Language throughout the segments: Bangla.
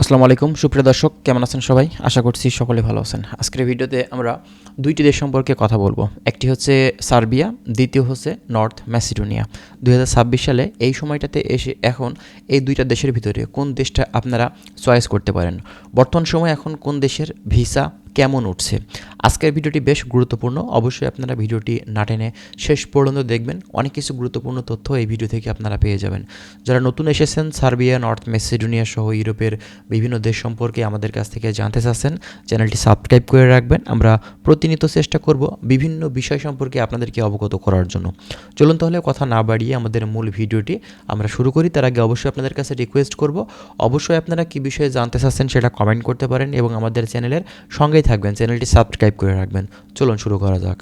আসসালামু আলাইকুম সুপ্রিয় দর্শক, কেমন আছেন সবাই? আশা করছি সকলে ভালো আছেন। আজকের ভিডিওতে আমরা দুইটি দেশ সম্পর্কে কথা বলবো। একটি হচ্ছে সার্বিয়া, দ্বিতীয় হচ্ছে নর্থ ম্যাসিডোনিয়া। 2026 সালে এই সময়টাতে এসে এখন এই দুইটা দেশের ভিতরে কোন দেশটা আপনারা চয়েস করতে পারেন? বর্তমান সময়ে এখন কোন দেশের ভিসা কেমন উঠছে? আজকের ভিডিওটি বেশ গুরুত্বপূর্ণ। অবশ্যই আপনারা ভিডিওটি না টেনে শেষ পর্যন্ত দেখবেন। অনেক কিছু গুরুত্বপূর্ণ তথ্য এই ভিডিও থেকে আপনারা পেয়ে যাবেন। যারা নতুন এসেছেন সার্বিয়া, নর্থ ম্যাসিডোনিয়া সহ ইউরোপের বিভিন্ন দেশ সম্পর্কে আমাদের কাছ থেকে জানতে চাচ্ছেন, চ্যানেলটি সাবস্ক্রাইব করে রাখবেন। আমরা প্রতিনিয়ত চেষ্টা করব বিভিন্ন বিষয় সম্পর্কে আপনাদেরকে অবগত করার জন্য। চলুন তাহলে কথা না বাড়িয়ে আমাদের মূল ভিডিওটি আমরা শুরু করি। তার আগে অবশ্যই আপনাদের কাছে রিকোয়েস্ট করব, অবশ্যই আপনারা কী বিষয়ে জানতে চাচ্ছেন সেটা কমেন্ট করতে পারেন এবং আমাদের চ্যানেলের সঙ্গেই থাকবেন, চ্যানেলটি সাবস্ক্রাইব করে রাখবেন। চলুন শুরু করা যাক।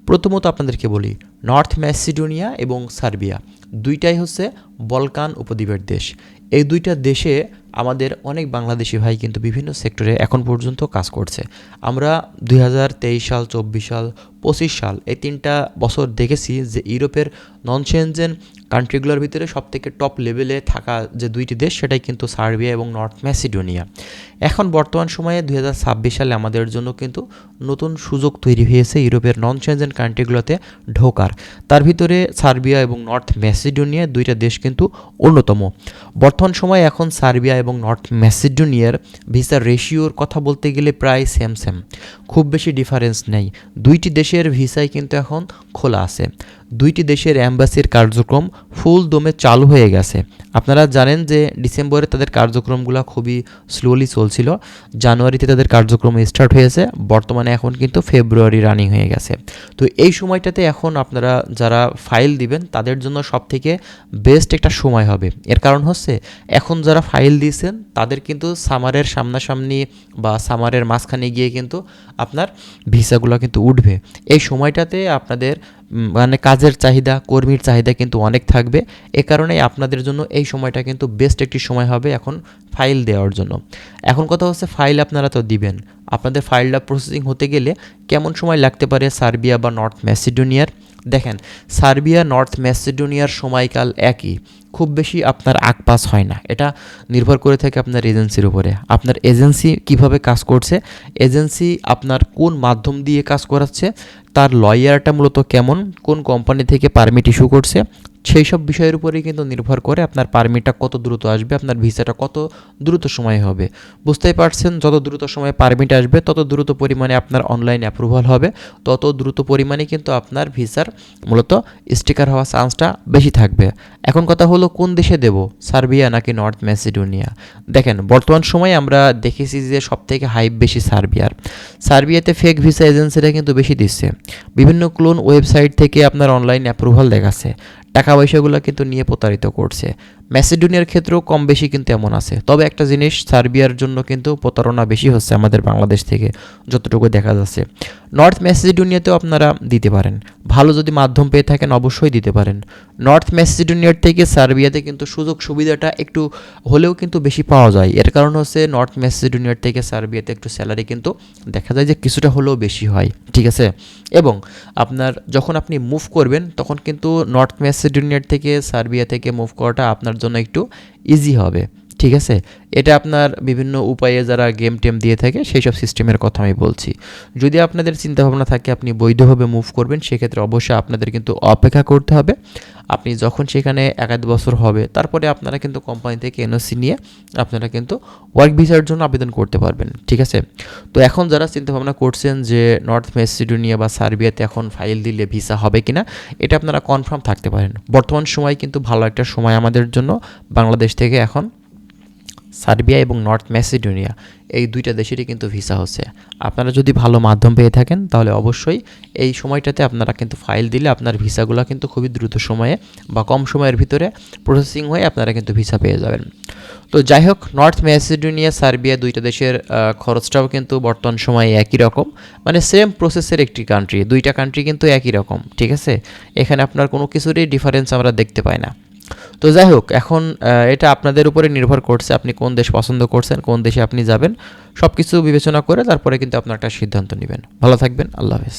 প্রথমত আপনাদেরকে বলি, নর্থ ম্যাসিডোনিয়া এবং সার্বিয়া দুইটাই হচ্ছে বলকান উপদ্বীপের দেশ। এই দুইটা দেশে আমাদের অনেক বাংলাদেশি ভাই কিন্তু বিভিন্ন সেক্টরে এখন পর্যন্ত কাজ করছে। আমরা 2023 সাল, 24 সাল, 25 সাল এই 3টা বছর দেখেছি যে ইউরোপের নন সেনজেন কান্ট্রিগুলোর ভিতরে সবথেকে টপ লেভেলে থাকা যে দুইটি দেশ সেটাই কিন্তু সার্বিয়া এবং নর্থ ম্যাসিডোনিয়া। এখন বর্তমান সময়ে 2026 সালে আমাদের জন্য কিন্তু নতুন সুযোগ তৈরি হয়েছে ইউরোপের নন সেনজেন কান্ট্রিগুলোতে ঢোকার। তার ভিতরে সার্বিয়া এবং নর্থ ম্যাসিডোনিয়া দুইটা দেশ কিন্তু অন্যতম। বর্তমান সময়ে এখন সার্বিয়া এবং নর্থ ম্যাসিডোনিয়ার ভিসার রেশিওর কথা বলতে গেলে প্রায় সেম, খুব বেশি ডিফারেন্স নেই। দুইটি দেশের ভিসাই কিন্তু এখন খোলা আছে। দুইটি দেশের অ্যাম্বাসির কার্যক্রম ফুল দমে চালু হয়ে গেছে। আপনারা জানেন যে ডিসেম্বরে তাদের কার্যক্রমগুলো খুবই স্লোলি চলছিল, জানুয়ারিতে তাদের কার্যক্রম স্টার্ট হয়েছে, বর্তমানে এখন কিন্তু ফেব্রুয়ারি রানিং হয়ে গেছে। তো এই সময়টাতে এখন আপনারা যারা ফাইল দিবেন তাদের জন্য সবথেকে বেস্ট একটা সময় হবে। এর কারণ হচ্ছে এখন যারা ফাইল দিয়েছেন তাদের কিন্তু সামারের সামনাসামনি বা সামারের মাঝখানে গিয়ে কিন্তু আপনার ভিসাগুলো কিন্তু উঠবে। এই সময়টাতে আপনাদের মানে কাজের চাহিদা, কর্মীর চাহিদা কিন্তু অনেক থাকবে। এ কারণেই আপনাদের জন্য এই সময়টা কিন্তু বেস্ট একটি সময় হবে এখন ফাইল দেওয়ার জন্য। এখন কথা হচ্ছে ফাইল আপনারা তো দিবেন, আপনাদের ফাইলটা প্রসেসিং হতে গেলে কেমন সময় লাগতে পারে সার্বিয়া বা নর্থ ম্যাসিডোনিয়ার? দেখেন, সার্বিয়া নর্থ ম্যাসিডোনিয়ার সময়কাল একই, খুব বেশি আপনার আগপাস হয় না। এটা নির্ভর করে থাকে আপনার এজেন্সির উপরে। আপনার এজেন্সি কিভাবে কাজ করছে, এজেন্সি আপনার কোন মাধ্যম দিয়ে কাজ করাচ্ছে, তার লয়ারটা মূলত কেমন, কোন কোম্পানি থেকে পারমিট ইস্যু করছে, সেই সব বিষয়ের উপরেই কিন্তু নির্ভর করে আপনার পারমিটটা কত দ্রুত আসবে, আপনার ভিসাটা কত দ্রুত সময়ে হবে। বুঝতেই পারছেন, যত দ্রুত সময়ে পারমিট আসবে তত দ্রুত পরিমাণে আপনার অনলাইন অ্যাপ্রুভাল হবে, তত দ্রুত পরিমাণে কিন্তু আপনার ভিসার মূলত স্টিকার হওয়ার চান্সটা বেশি থাকবে। এখন কথা হলো কোন দেশে দেব, সার্বিয়া নাকি নর্থ ম্যাসিডোনিয়া? দেখেন, বর্তমান সময়ে আমরা দেখেছি যে সবথেকে হাইপ বেশি সার্বিয়ার। সার্বিয়াতে ফেক ভিসা এজেন্সিরা কিন্তু বেশি দিচ্ছে। বিভিন্ন ক্লোন ওয়েবসাইট থেকে আপনার অনলাইন অ্যাপ্রুভাল দেখাচ্ছে, টাকা পয়সাগুলো কিন্তু নিয়ে প্রতারিত করছে। ম্যাসিডোনিয়ার ক্ষেত্রেও কম বেশি কিন্তু এমন আছে। তবে একটা জিনিস, সার্বিয়ার জন্য কিন্তু প্রতারণা বেশি হচ্ছে আমাদের বাংলাদেশ থেকে যতটুকু দেখা যাচ্ছে। নর্থ ম্যাসিডোনিয়াতেও আপনারা দিতে পারেন, ভালো যদি মাধ্যম পেয়ে থাকেন অবশ্যই দিতে পারেন। নর্থ ম্যাসিডোনিয়ার থেকে সার্বিয়াতে কিন্তু সুযোগ সুবিধাটা একটু হলেও কিন্তু বেশি পাওয়া যায়। এর কারণ হচ্ছে নর্থ ম্যাসিডোনিয়ার থেকে সার্বিয়াতে একটু স্যালারি কিন্তু দেখা যায় যে কিছুটা হলেও বেশি হয়, ঠিক আছে? এবং আপনার যখন আপনি মুভ করবেন তখন কিন্তু নর্থ ম্যাসিডোনিয়ার থেকে সার্বিয়া থেকে মুভ করাটা আপনার জন্য একটু ইজি হবে, ঠিক আছে? এটা আপনার বিভিন্ন উপায়ে যারা গেম টেম দিয়ে থাকে সেই সব সিস্টেমের কথা আমি বলছি। যদি আপনাদের চিন্তাভাবনা থাকে আপনি বৈধভাবে মুভ করবেন, সেক্ষেত্রে অবশ্যই আপনাদের কিন্তু অপেক্ষা করতে হবে। আপনি যখন সেখানে 1-2 বছর হবে তারপরে আপনারা কিন্তু কোম্পানি থেকে এনওসি নিয়ে আপনারা কিন্তু ওয়ার্ক ভিসার জন্য আবেদন করতে পারবেন, ঠিক আছে? তো এখন যারা চিন্তাভাবনা করছেন যে নর্থ ম্যাসিডোনিয়া বা সার্বিয়াতে এখন ফাইল দিলে ভিসা হবে কিনা, এটা আপনারা কনফার্ম থাকতে পারেন। বর্তমান সময় কিন্তু ভালো একটা সময় আমাদের জন্য। বাংলাদেশ থেকে এখন সার্বিয়া এবং নর্থ ম্যাসিডোনিয়া এই দুইটা দেশেরই কিন্তু ভিসা হচ্ছে। আপনারা যদি ভালো মাধ্যম পেয়ে থাকেন তাহলে অবশ্যই এই সময়টাতে আপনারা কিন্তু ফাইল দিলে আপনার ভিসাগুলো কিন্তু খুবই দ্রুত সময়ে বা কম সময়ের ভিতরে প্রসেসিং হয়ে আপনারা কিন্তু ভিসা পেয়ে যাবেন। তো যাই হোক, নর্থ ম্যাসিডোনিয়া, সার্বিয়া দুইটা দেশের খরচটাও কিন্তু বর্তমান সময়ে একই রকম, মানে সেম প্রসেসের একটি কান্ট্রি, দুইটা কান্ট্রি কিন্তু একই রকম, ঠিক আছে? এখানে আপনার কোনো কিছুরই ডিফারেন্স আমরা দেখতে পাই না। তো যাই হোক, এখন এটা আপনাদের উপরে নির্ভর করছে আপনি কোন দেশ পছন্দ করছেন, কোন দেশে আপনি যাবেন। সব কিছু বিবেচনা করে তারপরে কিন্তু আপনার একটা সিদ্ধান্ত নেবেন। ভালো থাকবেন, আল্লাহ হাফেজ।